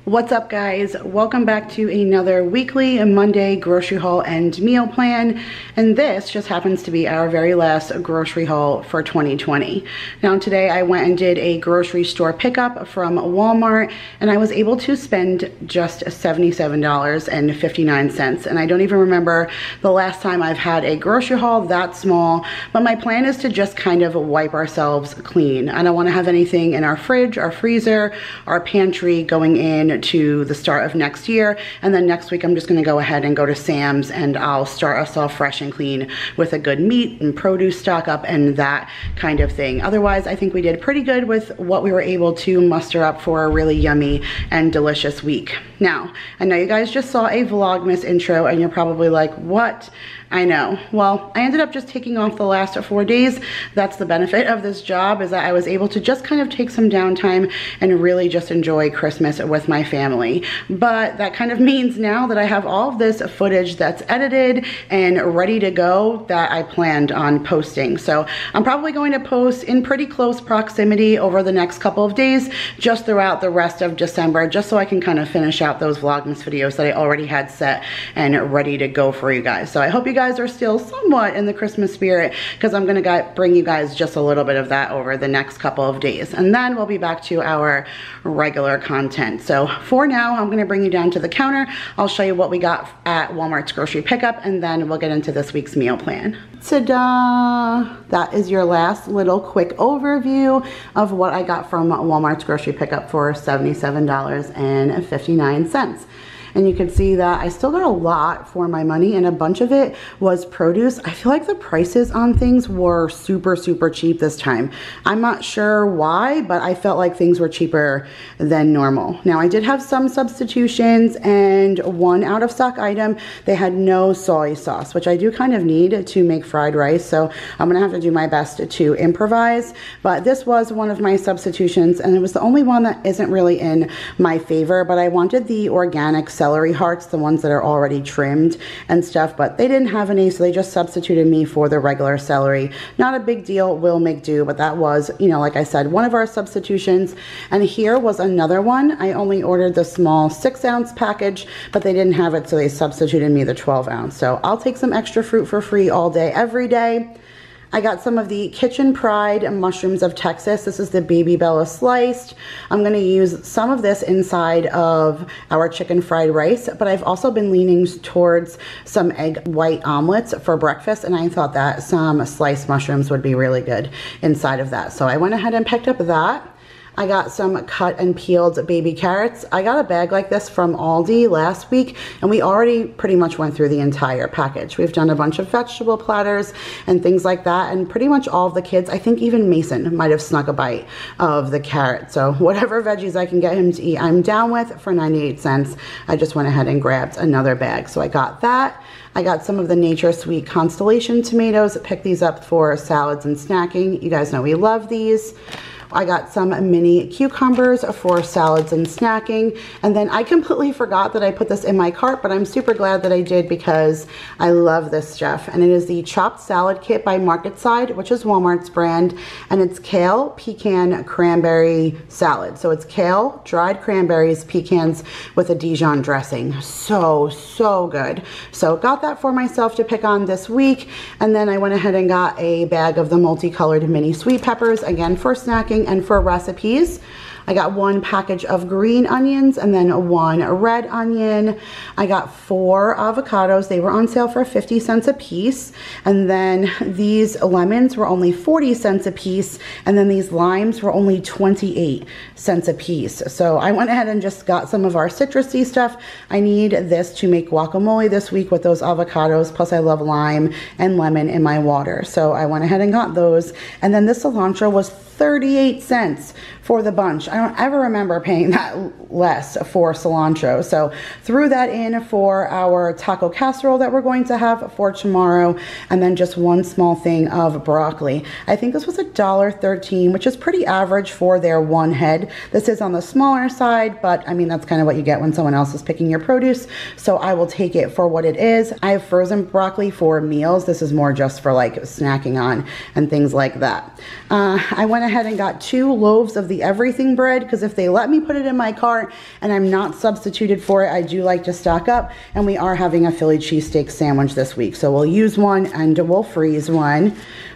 What's up, guys? Welcome back to another weekly and Monday grocery haul and meal plan, and this just happens to be our very last grocery haul for 2020. Now today I went and did a grocery store pickup from Walmart, and I was able to spend just $77.59, and I don't even remember the last time I've had a grocery haul that small, but my plan is to just kind of wipe ourselves clean. I don't want to have anything in our fridge, our freezer, our pantry going in to the start of next year, and then next week I'm just going to go ahead and go to Sam's and I'll start us off fresh and clean with a good meat and produce stock up and that kind of thing. Otherwise, I think we did pretty good with what we were able to muster up for a really yummy and delicious week. Now, I know you guys just saw a Vlogmas intro and you're probably like, what? I know. Well, I ended up just taking off the last 4 days. That's the benefit of this job, is that I was able to just kind of take some downtime and really just enjoy Christmas with my family. But that kind of means now that I have all of this footage that's edited and ready to go that I planned on posting. So I'm probably going to post in pretty close proximity over the next couple of days, just throughout the rest of December, just so I can kind of finish out those Vlogmas videos that I already had set and ready to go for you guys. So I hope you guys are still somewhat in the Christmas spirit, because I'm gonna bring you guys just a little bit of that over the next couple of days, and then we'll be back to our regular content. So for now, I'm gonna bring you down to the counter. I'll show you what we got at Walmart's grocery pickup, and then we'll get into this week's meal plan. Ta-da! That is your last little quick overview of what I got from Walmart's grocery pickup for $77.59. And you can see that I still got a lot for my money, and a bunch of it was produce. I feel like the prices on things were super, super cheap this time. I'm not sure why, but I felt like things were cheaper than normal. Now, I did have some substitutions, and one out of stock item, they had no soy sauce, which I do kind of need to make fried rice. So I'm gonna have to do my best to improvise. But this was one of my substitutions, and it was the only one that isn't really in my favor, but I wanted the organic celery hearts, the ones that are already trimmed and stuff, but they didn't have any, so they just substituted me for the regular celery. Not a big deal, will make do, but that was, you know, like I said, one of our substitutions. And here was another one. I only ordered the small 6-ounce package, but they didn't have it, so they substituted me the 12-ounce. So I'll take some extra fruit for free all day, every day. I got some of the Kitchen Pride mushrooms of Texas. This is the Baby Bella sliced. I'm gonna use some of this inside of our chicken fried rice, but I've also been leaning towards some egg white omelets for breakfast, and I thought that some sliced mushrooms would be really good inside of that. So I went ahead and picked up that. I got some cut and peeled baby carrots. I got a bag like this from Aldi last week, and we already pretty much went through the entire package. We've done a bunch of vegetable platters and things like that, and pretty much all of the kids, I think even Mason might have snuck a bite of the carrot. So whatever veggies I can get him to eat, I'm down with. For 98 cents, I just went ahead and grabbed another bag. So I got that. I got some of the Nature Sweet Constellation tomatoes. Picked these up for salads and snacking. You guys know we love these. I got some mini cucumbers for salads and snacking. And then I completely forgot that I put this in my cart, but I'm super glad that I did, because I love this stuff. And it is the chopped salad kit by Market Side, which is Walmart's brand. And it's kale, pecan, cranberry salad. So it's kale, dried cranberries, pecans with a Dijon dressing. So, so good. So got that for myself to pick on this week. And then I went ahead and got a bag of the multicolored mini sweet peppers, again for snacking and for recipes. I got 1 package of green onions and then 1 red onion. I got 4 avocados. They were on sale for 50 cents a piece. And then these lemons were only 40 cents a piece. And then these limes were only 28 cents a piece. So I went ahead and just got some of our citrusy stuff. I need this to make guacamole this week with those avocados. Plus I love lime and lemon in my water. So I went ahead and got those. And then this cilantro was 38 cents for the bunch. I don't ever remember paying that less for cilantro. So threw that in for our taco casserole that we're going to have for tomorrow. And then just 1 small thing of broccoli. I think this was $1.13, which is pretty average for their 1 head. This is on the smaller side, but I mean, that's kind of what you get when someone else is picking your produce. So I will take it for what it is. I have frozen broccoli for meals. This is more just for like snacking on and things like that. I went ahead and got 2 loaves of the everything bread because if they let me put it in my cart and I'm not substituted for it, I do like to stock up. And we are having a Philly cheesesteak sandwich this week. So we'll use 1 and we'll freeze 1.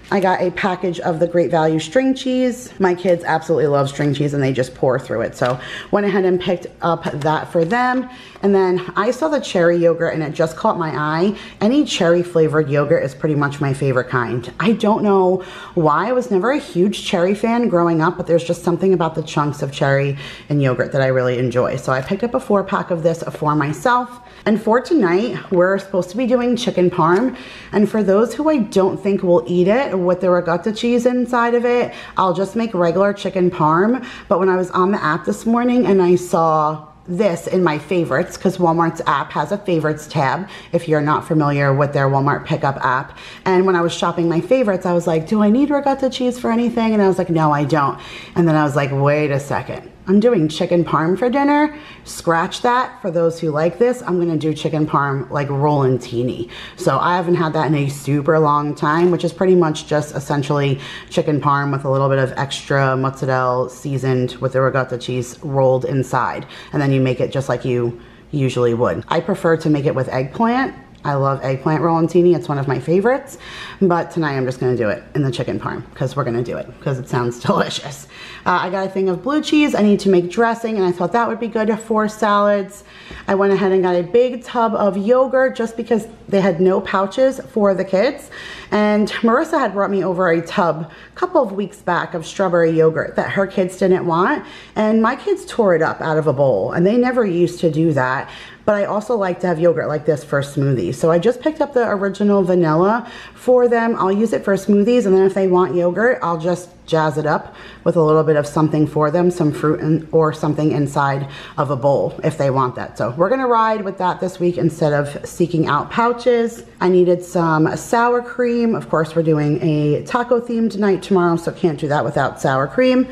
I got a package of the Great Value string cheese. My kids absolutely love string cheese and they just pour through it. So went ahead and picked up that for them. And then I saw the cherry yogurt and it just caught my eye. Any cherry flavored yogurt is pretty much my favorite kind. I don't know why. I was never a huge cherry fan growing up, but there's just something about the chunks of cherry and yogurt that I really enjoy. So I picked up a 4-pack of this for myself. And for tonight, we're supposed to be doing chicken parm. And for those who I don't think will eat it with the ricotta cheese inside of it, I'll just make regular chicken parm. But when I was on the app this morning and I saw this in my favorites, because Walmart's app has a favorites tab if you're not familiar with their Walmart pickup app. And when I was shopping my favorites, I was like, do I need ricotta cheese for anything? And I was like, no, I don't. And then I was like, wait a second. I'm doing chicken parm for dinner. Scratch that. For those who like this, I'm gonna do chicken parm like rollantini. So I haven't had that in a super long time, which is pretty much just essentially chicken parm with a little bit of extra mozzarella seasoned with the ricotta cheese rolled inside. And then you make it just like you usually would. I prefer to make it with eggplant. I love eggplant rollantini. It's one of my favorites. But tonight I'm just gonna do it in the chicken parm because we're gonna do it because it sounds delicious. I got a thing of blue cheese. I need to make dressing and I thought that would be good for salads. I went ahead and got a big tub of yogurt just because they had no pouches for the kids. And Marissa had brought me over a tub a couple of weeks back of strawberry yogurt that her kids didn't want. And my kids tore it up out of a bowl and they never used to do that. But I also like to have yogurt like this for smoothies. So I just picked up the original vanilla for them. I'll use it for smoothies, and then if they want yogurt, I'll just jazz it up with a little bit of something for them, some fruit or something inside of a bowl if they want that. So we're gonna ride with that this week instead of seeking out pouches. I needed some sour cream. Of course, we're doing a taco themed night tomorrow, so can't do that without sour cream.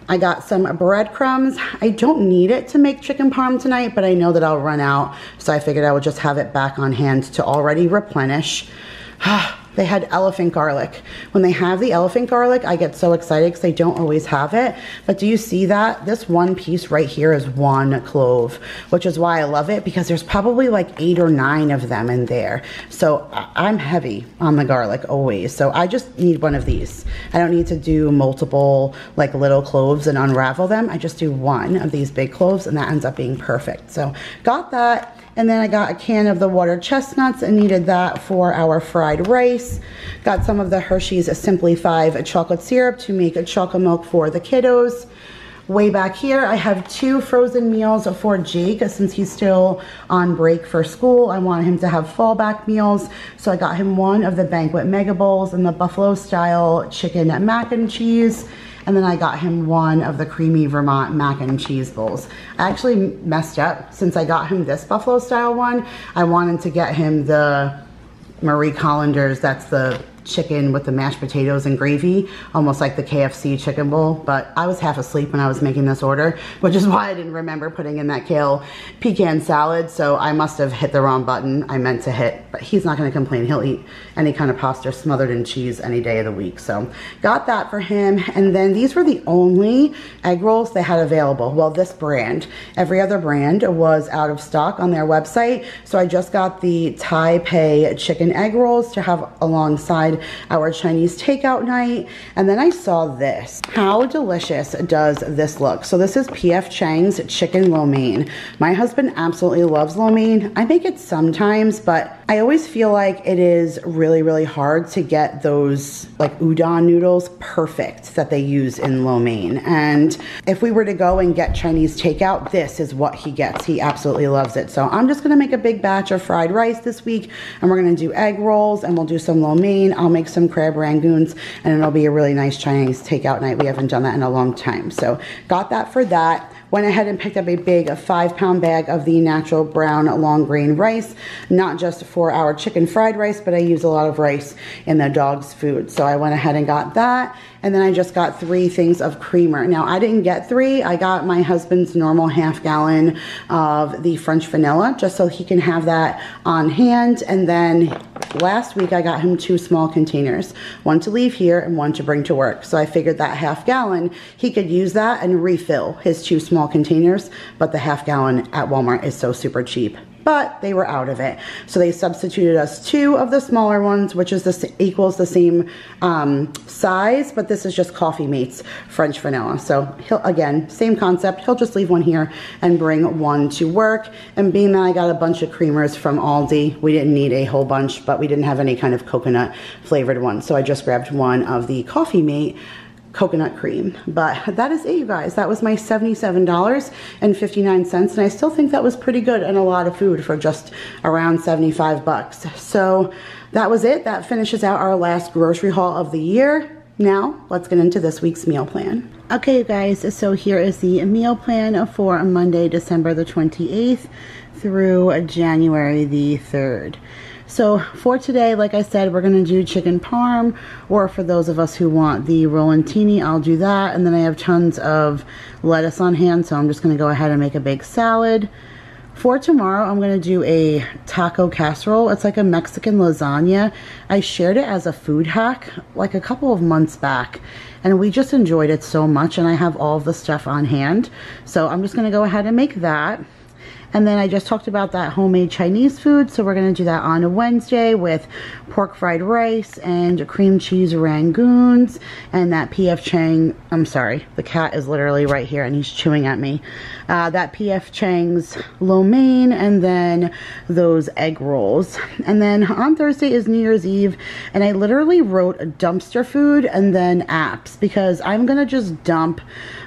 I got some breadcrumbs. I don't need it to make chicken parm tonight, but I know that I'll run out, so I figured I would just have it back on hand to already replenish. They had elephant garlic. When they have the elephant garlic, I get so excited because they don't always have it. But do you see that? This one piece right here is 1 clove, which is why I love it because there's probably like 8 or 9 of them in there. So I'm heavy on the garlic always. So I just need one of these. I don't need to do multiple like little cloves and unravel them. I just do 1 of these big cloves and that ends up being perfect. So got that. And then I got a can of the water chestnuts and needed that for our fried rice. Got some of the Hershey's Simply 5 chocolate syrup to make a chocolate milk for the kiddos. Way back here, I have 2 frozen meals for Jake since he's still on break for school. I wanted him to have fallback meals. So I got him 1 of the Banquet Mega Bowls and the Buffalo style chicken mac and cheese. And then I got him 1 of the creamy Vermont mac and cheese bowls. I actually messed up. Since I got him this buffalo style one, I wanted to get him the Marie Collander's, that's the chicken with the mashed potatoes and gravy, almost like the KFC chicken bowl, but I was half asleep when I was making this order, which is why I didn't remember putting in that kale pecan salad, so I must have hit the wrong button I meant to hit, but he's not going to complain. He'll eat any kind of pasta smothered in cheese any day of the week, so got that for him. And then these were the only egg rolls they had available. Well, this brand. Every other brand was out of stock on their website, so I just got the Taipei chicken egg rolls to have alongside had our Chinese takeout night. And then I saw this. How delicious does this look? So this is P.F. Chang's chicken lo mein. My husband absolutely loves lo mein. I make it sometimes, but I always feel like it is really, really hard to get those like udon noodles perfect that they use in lo mein. And if we were to go and get Chinese takeout, this is what he gets. He absolutely loves it. So I'm just gonna make a big batch of fried rice this week, and we're gonna do egg rolls, and we'll do some lo mein. I'll make some crab rangoons, and it'll be a really nice Chinese takeout night. We haven't done that in a long time. So got that for that. Went ahead and picked up a big 5-pound bag of the natural brown long grain rice, not just for our chicken fried rice, but I use a lot of rice in the dog's food. So I went ahead and got that. And then I just got 3 things of creamer. Now I didn't get 3, I got my husband's normal ½ gallon of the French vanilla, just so he can have that on hand. And then last week I got him 2 small containers, one to leave here and one to bring to work. So I figured that ½ gallon, he could use that and refill his 2 small containers, but the ½ gallon at Walmart is so super cheap. But they were out of it. So they substituted us 2 of the smaller ones, which is equals the same size, but this is just Coffee Mate's French vanilla. So he'll, again, same concept. He'll just leave one here and bring one to work. And being that I got a bunch of creamers from Aldi, we didn't need a whole bunch, but we didn't have any kind of coconut flavored one. So I just grabbed one of the Coffee Mate coconut cream. But that is it, you guys. That was my $77.59, and I still think that was pretty good and a lot of food for just around 75 bucks. So that was it. That finishes out our last grocery haul of the year. Now let's get into this week's meal plan. Okay, you guys, so here is the meal plan for Monday, December the 28th through January the 3rd. So for today, like I said, we're going to do chicken parm, or for those of us who want the rolantini, I'll do that. And then I have tons of lettuce on hand, so I'm just going to go ahead and make a big salad. For tomorrow, I'm going to do a taco casserole. It's like a Mexican lasagna. I shared it as a food hack like a couple of months back, and we just enjoyed it so much, and I have all of the stuff on hand. So I'm just going to go ahead and make that. And then I just talked about that homemade Chinese food, so we're going to do that on a Wednesday with pork fried rice and cream cheese rangoons and that P.F. Chang, I'm sorry, the cat is literally right here and he's chewing at me, that P.F. Chang's lo mein, and then those egg rolls. And then on Thursday is New Year's Eve, and I literally wrote dumpster food and then apps, because I'm going to just dump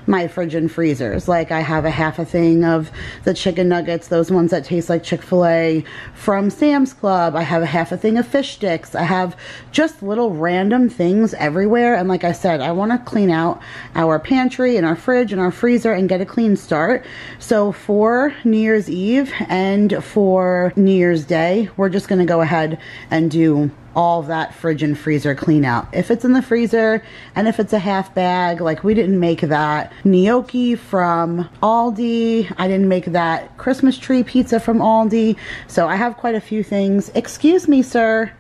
my fridge and freezers. Like I have a half a thing of the chicken nuggets, those ones that taste like Chick-fil-A from Sam's Club. I have a half a thing of fish sticks. I have just little random things everywhere. And like I said, I want to clean out our pantry and our fridge and our freezer and get a clean start. So for New Year's Eve and for New Year's Day, we're just going to go ahead and do all that fridge and freezer clean out. If it's in the freezer and if it's a half bag, like we didn't make that gnocchi from Aldi, I didn't make that Christmas tree pizza from Aldi, so I have quite a few things, excuse me sir,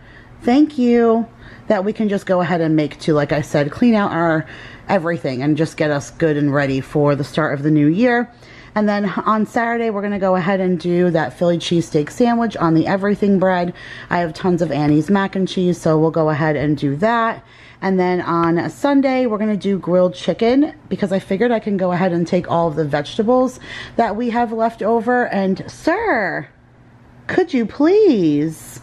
thank you, that we can just go ahead and make to, like I said, clean out our everything and just get us good and ready for the start of the new year. And then on Saturday, we're going to go ahead and do that Philly cheesesteak sandwich on the everything bread. I have tons of Annie's mac and cheese, so we'll go ahead and do that. And then on Sunday, we're going to do grilled chicken, because I figured I can go ahead and take all of the vegetables that we have left over. And sir, could you please?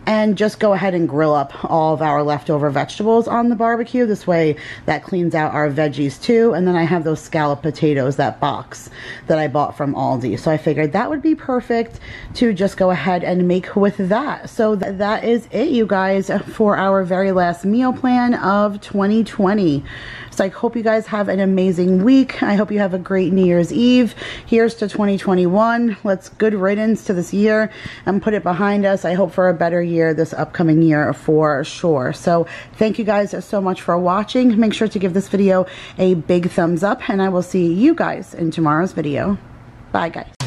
And just go ahead and grill up all of our leftover vegetables on the barbecue. This way that cleans out our veggies too. And then I have those scallop potatoes, that box that I bought from Aldi. So I figured that would be perfect to just go ahead and make with that. So that is it, you guys, for our very last meal plan of 2020. So I hope you guys have an amazing week. I hope you have a great New Year's Eve. Here's to 2021. Let's good riddance to this year and put it behind us. I hope for a better year this upcoming year for sure. So thank you guys so much for watching. Make sure to give this video a big thumbs up, and I will see you guys in tomorrow's video. Bye guys.